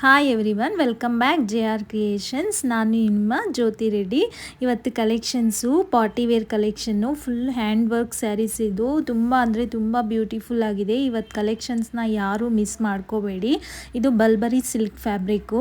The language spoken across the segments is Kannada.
Hi everyone, welcome back JR creations. ನಾನು ನಿಮ್ಮ ಜ್ಯೋತಿ ರೆಡ್ಡಿ. ಇವತ್ತು collections party wear collection, full hand work sarees. ಇದು ತುಂಬ ಅಂದರೆ ತುಂಬ ಬ್ಯೂಟಿಫುಲ್ ಆಗಿದೆ. ಇವತ್ತು ಕಲೆಕ್ಷನ್ಸ್ನ ಯಾರೂ ಮಿಸ್ ಮಾಡ್ಕೋಬೇಡಿ. ಇದು ಬಲ್ಬರಿ ಸಿಲ್ಕ್ ಫ್ಯಾಬ್ರಿಕ್ಕು,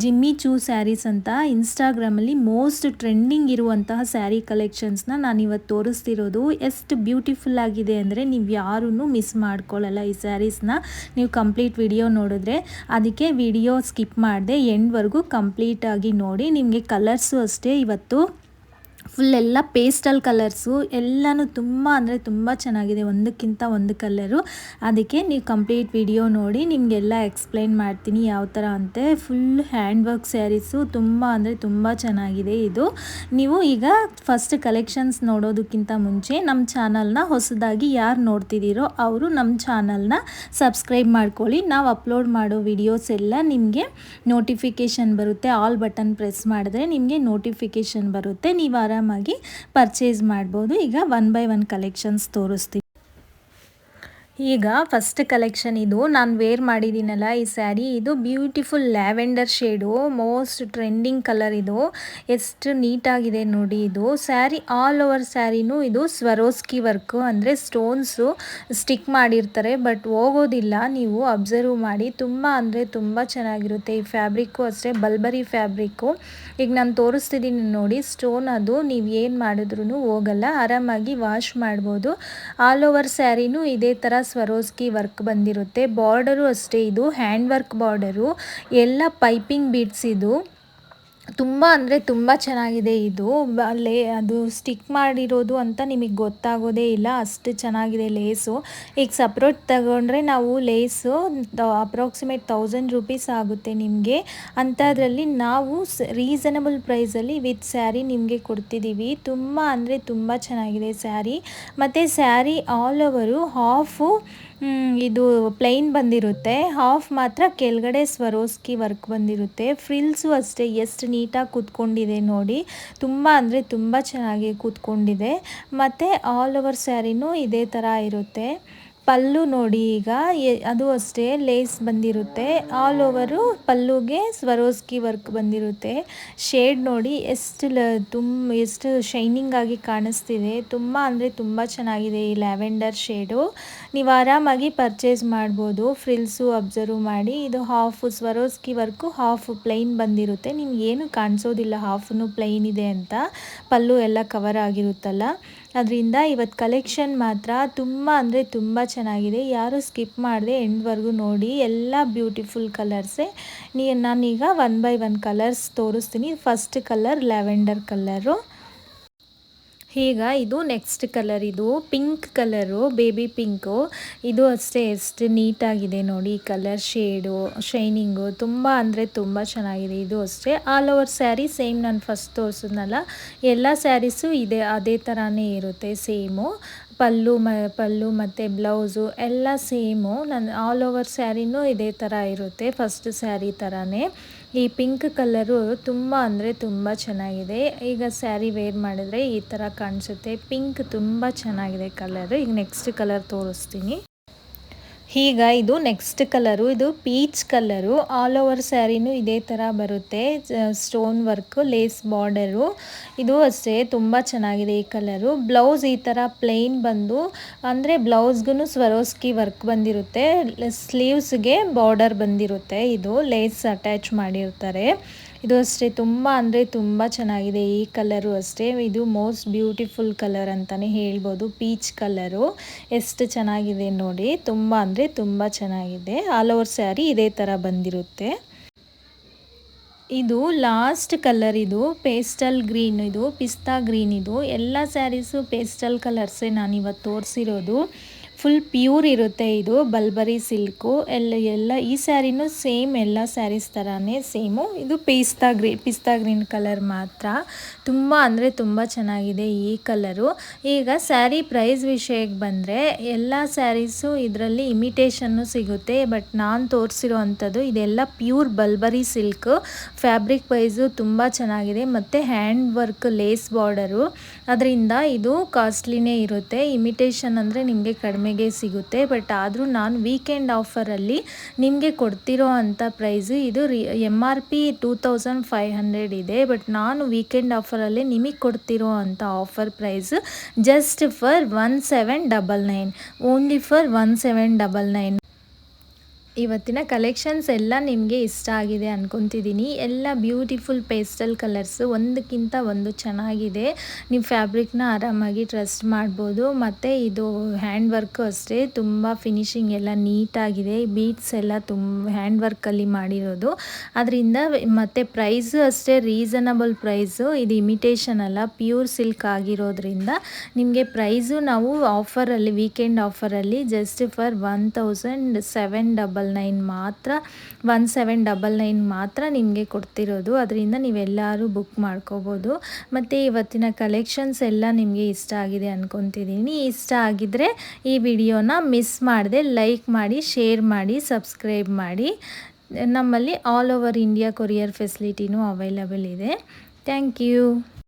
ಜಿಮ್ಮಿ ಚೂ ಸ್ಯಾರೀಸ್ ಅಂತ ಇನ್ಸ್ಟಾಗ್ರಾಮಲ್ಲಿ ಮೋಸ್ಟ್ ಟ್ರೆಂಡಿಂಗ್ ಇರುವಂತಹ ಸ್ಯಾರಿ ಕಲೆಕ್ಷನ್ಸ್ನ ನಾನು ಇವತ್ತು ತೋರಿಸ್ತಿರೋದು. ಎಷ್ಟು ಬ್ಯೂಟಿಫುಲ್ ಆಗಿದೆ ಅಂದರೆ ನೀವು ಯಾರೂ ಮಿಸ್ ಮಾಡ್ಕೊಳ್ಳಲ್ಲ ಈ ಸ್ಯಾರೀಸ್ನ. ನೀವು ಕಂಪ್ಲೀಟ್ ವಿಡಿಯೋ ನೋಡಿದ್ರೆ, ಅದಕ್ಕೆ ವಿಡಿಯೋ ಸ್ಕಿಪ್ ಮಾಡದೆ ಎಂಡ್ವರೆಗೂ ಕಂಪ್ಲೀಟಾಗಿ ನೋಡಿ. ನಿಮಗೆ ಕಲರ್ಸು ಅಷ್ಟೇ ಇವತ್ತು ಫುಲ್ ಎಲ್ಲ ಪೇಸ್ಟಲ್ ಕಲರ್ಸು ಎಲ್ಲನೂ ತುಂಬ ಅಂದರೆ ತುಂಬ ಚೆನ್ನಾಗಿದೆ, ಒಂದಕ್ಕಿಂತ ಒಂದು ಕಲರು. ಅದಕ್ಕೆ ನೀವು ಕಂಪ್ಲೀಟ್ ವಿಡಿಯೋ ನೋಡಿ, ನಿಮಗೆಲ್ಲ ಎಕ್ಸ್ಪ್ಲೈನ್ ಮಾಡ್ತೀನಿ ಯಾವ ಥರ ಅಂತೆ. ಫುಲ್ ಹ್ಯಾಂಡ್ ವರ್ಕ್ ಸ್ಯಾರೀಸು ತುಂಬ ಅಂದರೆ ತುಂಬ ಚೆನ್ನಾಗಿದೆ ಇದು. ನೀವು ಈಗ ಫಸ್ಟ್ ಕಲೆಕ್ಷನ್ಸ್ ನೋಡೋದಕ್ಕಿಂತ ಮುಂಚೆ ನಮ್ಮ ಚಾನಲ್ನ ಹೊಸದಾಗಿ ಯಾರು ನೋಡ್ತಿದ್ದೀರೋ ಅವರು ನಮ್ಮ ಚಾನಲ್ನ ಸಬ್ಸ್ಕ್ರೈಬ್ ಮಾಡ್ಕೊಳ್ಳಿ. ನಾವು ಅಪ್ಲೋಡ್ ಮಾಡೋ ವಿಡಿಯೋಸ್ ಎಲ್ಲ ನಿಮಗೆ ನೋಟಿಫಿಕೇಷನ್ ಬರುತ್ತೆ. ಆಲ್ ಬಟನ್ ಪ್ರೆಸ್ ಮಾಡಿದ್ರೆ ನಿಮಗೆ ನೋಟಿಫಿಕೇಷನ್ ಬರುತ್ತೆ, ನೀವು ಆರಾಮಾಗಿ ಪರ್ಚೇಸ್ ಮಾಡ್ಬೋದು. ಈಗ ಒನ್ ಬೈ ಒನ್ ಕಲೆಕ್ಷನ್ಸ್ ತೋರಿಸ್ತೀವಿ. ಈಗ ಫಸ್ಟ್ ಕಲೆಕ್ಷನ್ ಇದು ನಾನು ವೇರ್ ಮಾಡಿದ್ದೀನಲ್ಲ ಈ ಸ್ಯಾರಿ, ಇದು beautiful lavender shade, most trending colour. ಇದು ಎಷ್ಟು ನೀಟಾಗಿದೆ ನೋಡಿ. ಇದು ಸ್ಯಾರಿ ಆಲ್ ಓವರ್ ಸ್ಯಾರಿನೂ ಇದು ಸ್ವರೋಸ್ಕಿ ವರ್ಕು, ಅಂದರೆ ಸ್ಟೋನ್ಸು ಸ್ಟಿಕ್ ಮಾಡಿರ್ತಾರೆ, ಬಟ್ ಹೋಗೋದಿಲ್ಲ. ನೀವು ಅಬ್ಸರ್ವ್ ಮಾಡಿ, ತುಂಬ ಅಂದರೆ ತುಂಬ ಚೆನ್ನಾಗಿರುತ್ತೆ. ಈ ಫ್ಯಾಬ್ರಿಕ್ಕು ಅಷ್ಟೇ ಬಲ್ಬರಿ ಫ್ಯಾಬ್ರಿಕ್ಕು. ಈಗ ನಾನು ತೋರಿಸ್ತಿದ್ದೀನಿ ನೋಡಿ, ಸ್ಟೋನ್ ಅದು ನೀವು ಏನು ಮಾಡಿದ್ರೂ ಹೋಗಲ್ಲ, ಆರಾಮಾಗಿ ವಾಶ್ ಮಾಡ್ಬೋದು. ಆಲ್ ಓವರ್ ಸ್ಯಾರಿನೂ ಇದೇ ಥರ ಸ್ವರೋಸ್ಕಿ ವರ್ಕ್ ಬಂದಿರುತ್ತೆ. ಬಾರ್ಡರು ಅಷ್ಟೇ, ಇದು ಹ್ಯಾಂಡ್ ವರ್ಕ್ ಬಾರ್ಡರು, ಎಲ್ಲ ಪೈಪಿಂಗ್ ಬೀಡ್ಸ್. ಇದು ತುಂಬ ಅಂದರೆ ತುಂಬ ಚೆನ್ನಾಗಿದೆ. ಇದು ಅದು ಸ್ಟಿಕ್ ಮಾಡಿರೋದು ಅಂತ ನಿಮಗೆ ಗೊತ್ತಾಗೋದೇ ಇಲ್ಲ, ಅಷ್ಟು ಚೆನ್ನಾಗಿದೆ ಲೇಸು. ಈಗ ಸಪ್ರೇಟ್ ತಗೊಂಡ್ರೆ ನಾವು ಲೇಸು ಅಪ್ರಾಕ್ಸಿಮೇಟ್ 1000 ರೂಪೀಸ್ ಆಗುತ್ತೆ ನಿಮಗೆ. ಅಂಥದ್ರಲ್ಲಿ ನಾವು ರೀಸನಬಲ್ ಪ್ರೈಸಲ್ಲಿ ವಿತ್ ಸ್ಯಾರಿ ನಿಮಗೆ ಕೊಡ್ತಿದ್ದೀವಿ. ತುಂಬ ಅಂದರೆ ತುಂಬ ಚೆನ್ನಾಗಿದೆ ಸ್ಯಾರಿ. ಮತ್ತು ಸ್ಯಾರಿ ಆಲ್ ಓವರು ಹಾಫು ಇದು ಪ್ಲೈನ್ ಬಂದಿರುತ್ತೆ, ಹಾಫ್ ಮಾತ್ರ ಕೆಳಗಡೆ ಸ್ವರೋಸ್ಕಿ ವರ್ಕ್ ಬಂದಿರುತ್ತೆ. ಫ್ರಿಲ್ಸು ಅಷ್ಟೇ ಎಷ್ಟು ನೀಟಾಗಿ ಕೂತ್ಕೊಂಡಿದೆ ನೋಡಿ, ತುಂಬ ಅಂದರೆ ತುಂಬ ಚೆನ್ನಾಗಿ ಕೂತ್ಕೊಂಡಿದೆ. ಮತ್ತು ಆಲ್ ಓವರ್ ಸ್ಯಾರಿನೂ ಇದೇ ಥರ ಇರುತ್ತೆ. ಪಲ್ಲು ನೋಡಿ, ಈಗ ಅದು ಅಷ್ಟೇ ಲೇಸ್ ಬಂದಿರುತ್ತೆ. ಆಲ್ ಓವರು ಪಲ್ಲುಗೆ ಸ್ವರೋಸ್ಕಿ ವರ್ಕ್ ಬಂದಿರುತ್ತೆ. ಶೇಡ್ ನೋಡಿ ಎಷ್ಟು ಶೈನಿಂಗ್ ಆಗಿ ಕಾಣಿಸ್ತಿದೆ. ತುಂಬ ಅಂದರೆ ತುಂಬ ಚೆನ್ನಾಗಿದೆ ಈ ಲ್ಯಾವೆಂಡರ್ ಶೇಡು. ನೀವು ಆರಾಮಾಗಿ ಪರ್ಚೇಸ್ ಮಾಡ್ಬೋದು. ಫ್ರಿಲ್ಸು ಅಬ್ಸರ್ವ್ ಮಾಡಿ, ಇದು ಹಾಫ್ ಸ್ವರೋಸ್ಕಿ ವರ್ಕು, ಹಾಫ್ ಪ್ಲೈನ್ ಬಂದಿರುತ್ತೆ. ನಿಮಗೇನು ಕಾಣಿಸೋದಿಲ್ಲ ಹಾಫ್ನು ಪ್ಲೈನ್ ಇದೆ ಅಂತ, ಪಲ್ಲು ಎಲ್ಲ ಕವರ್ ಆಗಿರುತ್ತಲ್ಲ ಅದರಿಂದ. ಇವತ್ತು ಕಲೆಕ್ಷನ್ ಮಾತ್ರ ತುಂಬ ಅಂದರೆ ತುಂಬ ಚೆನ್ನಾಗಿದೆ. ಯಾರು ಸ್ಕಿಪ್ ಮಾಡದೆ ಎಂಡ್ವರೆಗೂ ನೋಡಿ, ಎಲ್ಲ ಬ್ಯೂಟಿಫುಲ್ ಕಲರ್ಸೇ. ನಾನೀಗ ಒನ್ ಬೈ ಒನ್ ಕಲರ್ಸ್ ತೋರಿಸ್ತೀನಿ. First colour lavender colour. ಈಗ ಇದು ನೆಕ್ಸ್ಟ್ ಕಲರ್, ಇದು ಪಿಂಕ್ ಕಲರು, ಬೇಬಿ ಪಿಂಕು. ಇದು ಅಷ್ಟೇ ಎಷ್ಟು ನೀಟಾಗಿದೆ ನೋಡಿ, ಕಲರ್ ಶೇಡು ಶೈನಿಂಗು ತುಂಬ ಅಂದರೆ ತುಂಬ ಚೆನ್ನಾಗಿದೆ. ಇದು ಅಷ್ಟೇ ಆಲ್ ಓವರ್ ಸ್ಯಾರಿ ಸೇಮ್ ನಾನು ಫಸ್ಟ್ ತೋರಿಸಿದ್ನಲ್ಲ, ಎಲ್ಲ ಸ್ಯಾರೀಸು ಅದೇ ಥರನೇ ಇರುತ್ತೆ ಸೇಮು. ಪಲ್ಲು ಮತ್ತು ಬ್ಲೌಸು ಎಲ್ಲ ಸೇಮು. ನಾನು ಆಲ್ ಓವರ್ ಸ್ಯಾರಿನೂ ಇದೇ ಥರ ಇರುತ್ತೆ, ಫಸ್ಟ್ ಸ್ಯಾರಿ ಥರನೇ. ಈ ಪಿಂಕ್ ಕಲರು ತುಂಬ ಅಂದರೆ ತುಂಬ ಚೆನ್ನಾಗಿದೆ. ಈಗ ಸ್ಯಾರಿ ವೇರ್ ಮಾಡಿದ್ರೆ ಈ ಥರ ಕಾಣಿಸುತ್ತೆ. ಪಿಂಕ್ ತುಂಬ ಚೆನ್ನಾಗಿದೆ ಕಲರು. ಈಗ ನೆಕ್ಸ್ಟ್ ಕಲರ್ ತೋರಿಸ್ತೀನಿ. ಈಗ ಇದು ನೆಕ್ಸ್ಟ್ ಕಲರು, ಇದು ಪೀಚ್ ಕಲರು. ಆಲ್ ಓವರ್ ಸ್ಯಾರಿನೂ ಇದೇ ಥರ ಬರುತ್ತೆ, ಸ್ಟೋನ್ ವರ್ಕು, ಲೇಸ್ ಬಾರ್ಡರು. ಇದು ಅಷ್ಟೇ ತುಂಬ ಚೆನ್ನಾಗಿದೆ ಈ ಕಲರು. ಬ್ಲೌಸ್ ಈ ಥರ ಪ್ಲೇನ್ ಬಂದು, ಅಂದರೆ ಬ್ಲೌಸ್ಗೂ ಸ್ವರೋಸ್ಕಿ ವರ್ಕ್ ಬಂದಿರುತ್ತೆ, ಸ್ಲೀವ್ಸ್ಗೆ ಬಾರ್ಡರ್ ಬಂದಿರುತ್ತೆ. ಇದು ಲೇಸ್ ಅಟ್ಯಾಚ್ ಮಾಡಿರ್ತಾರೆ. ಇದು ಅಷ್ಟೇ ತುಂಬ ಅಂದರೆ ತುಂಬ ಚೆನ್ನಾಗಿದೆ ಈ ಕಲರು ಅಷ್ಟೇ. ಇದು ಮೋಸ್ಟ್ ಬ್ಯೂಟಿಫುಲ್ ಕಲರ್ ಅಂತಲೇ ಹೇಳ್ಬೋದು, ಪೀಚ್ ಕಲರು. ಎಷ್ಟು ಚೆನ್ನಾಗಿದೆ ನೋಡಿ, ತುಂಬ ಅಂದರೆ ತುಂಬ ಚೆನ್ನಾಗಿದೆ. ಆಲ್ ಓವರ್ ಸ್ಯಾರಿ ಇದೇ ಥರ ಬಂದಿರುತ್ತೆ. ಇದು ಲಾಸ್ಟ್ ಕಲರ್, ಇದು ಪೇಸ್ಟಲ್ ಗ್ರೀನ್, ಇದು ಪಿಸ್ತಾ ಗ್ರೀನ್. ಇದು ಎಲ್ಲ ಸ್ಯಾರೀಸು ಪೇಸ್ಟಲ್ ಕಲರ್ಸೇ ನಾನು ಇವತ್ತು ತೋರಿಸಿರೋದು. ಫುಲ್ ಪ್ಯೂರ್ ಇರುತ್ತೆ. ಇದು ಬಲ್ಬರಿ ಸಿಲ್ಕು ಎಲ್ಲ ಈ ಸ್ಯಾರಿನೂ ಸೇಮ್, ಎಲ್ಲ ಸ್ಯಾರೀಸ್ ಥರನೇ ಸೇಮು. ಇದು ಪಿಸ್ತಾ ಗ್ರೀನ್ ಕಲರ್ ಮಾತ್ರ. ತುಂಬ ಅಂದರೆ ತುಂಬ ಚೆನ್ನಾಗಿದೆ ಈ ಕಲರು. ಈಗ ಸ್ಯಾರಿ ಪ್ರೈಸ್ ವಿಷಯಕ್ಕೆ ಬಂದರೆ, ಎಲ್ಲ ಸ್ಯಾರೀಸು ಇದರಲ್ಲಿ ಇಮಿಟೇಷನ್ನು ಸಿಗುತ್ತೆ, ಬಟ್ ನಾನು ತೋರಿಸಿರೋ ಅಂಥದ್ದು ಇದೆಲ್ಲ ಪ್ಯೂರ್ ಬಲ್ಬರಿ ಸಿಲ್ಕು. ಫ್ಯಾಬ್ರಿಕ್ ವೈಸು ತುಂಬ ಚೆನ್ನಾಗಿದೆ, ಮತ್ತು ಹ್ಯಾಂಡ್ ವರ್ಕ್ ಲೇಸ್ ಬಾರ್ಡರು, ಅದರಿಂದ ಇದು ಕಾಸ್ಟ್ಲಿನೇ ಇರುತ್ತೆ. ಇಮಿಟೇಷನ್ ಅಂದರೆ ನಿಮಗೆ ಕಡಿಮೆ ಕಡಿಮೆಗೆ ಸಿಗುತ್ತೆ. ಬಟ್ ಆದರೂ ನಾನು ವೀಕೆಂಡ್ ಆಫರಲ್ಲಿ ನಿಮಗೆ ಕೊಡ್ತಿರೋ ಅಂಥ ಪ್ರೈಸು ಇದು MRP 2500 ಇದೆ. ಬಟ್ ನಾನು ವೀಕೆಂಡ್ ಆಫರಲ್ಲಿ ನಿಮಗೆ ಕೊಡ್ತಿರೋ ಅಂಥ offer price just for 1799, only for 1799. ಇವತ್ತಿನ ಕಲೆಕ್ಷನ್ಸ್ ಎಲ್ಲ ನಿಮಗೆ ಇಷ್ಟ ಆಗಿದೆ ಅಂದ್ಕೊತಿದ್ದೀನಿ. ಎಲ್ಲ ಬ್ಯೂಟಿಫುಲ್ ಪೇಸ್ಟಲ್ ಕಲರ್ಸು, ಒಂದಕ್ಕಿಂತ ಒಂದು ಚೆನ್ನಾಗಿದೆ. ನೀವು ಫ್ಯಾಬ್ರಿಕ್ನ ಆರಾಮಾಗಿ ಟ್ರಸ್ಟ್ ಮಾಡ್ಬೋದು. ಮತ್ತು ಇದು ಹ್ಯಾಂಡ್ ವರ್ಕು ಅಷ್ಟೇ, ತುಂಬ ಫಿನಿಶಿಂಗ್ ಎಲ್ಲ ನೀಟಾಗಿದೆ. ಬೀಡ್ಸ್ ಎಲ್ಲ ಹ್ಯಾಂಡ್ ವರ್ಕಲ್ಲಿ ಮಾಡಿರೋದು. ಅದರಿಂದ ಮತ್ತು ಪ್ರೈಸು ಅಷ್ಟೇ ರೀಸನಬಲ್ ಪ್ರೈಸು. ಇದು ಇಮಿಟೇಷನ್ ಅಲ್ಲ, ಪ್ಯೂರ್ ಸಿಲ್ಕ್ ಆಗಿರೋದ್ರಿಂದ ನಿಮಗೆ ಪ್ರೈಸು ನಾವು ಆಫರಲ್ಲಿ, ವೀಕೆಂಡ್ ಆಫರಲ್ಲಿ ಜಸ್ಟ್ ಫಾರ್ 1799 ಮಾತ್ರ, 1799 ಮಾತ್ರ ನಿಮಗೆ ಕೊಡ್ತಿರೋದು. ಅದರಿಂದ ನೀವೆಲ್ಲರೂ ಬುಕ್ ಮಾಡ್ಕೋಬೋದು. ಮತ್ತು ಇವತ್ತಿನ ಕಲೆಕ್ಷನ್ಸ್ ಎಲ್ಲ ನಿಮಗೆ ಇಷ್ಟ ಆಗಿದೆ ಅಂದ್ಕೊತಿದ್ದೀನಿ. ಇಷ್ಟ ಆಗಿದ್ದರೆ ಈ ವಿಡಿಯೋನ ಮಿಸ್ ಮಾಡದೆ ಲೈಕ್ ಮಾಡಿ, ಶೇರ್ ಮಾಡಿ, ಸಬ್ಸ್ಕ್ರೈಬ್ ಮಾಡಿ. ನಮ್ಮಲ್ಲಿ ಆಲ್ ಓವರ್ ಇಂಡಿಯಾ ಕೊರಿಯರ್ ಫೆಸಿಲಿಟಿನೂ ಅವೈಲಬಲ್ ಇದೆ. Thank you.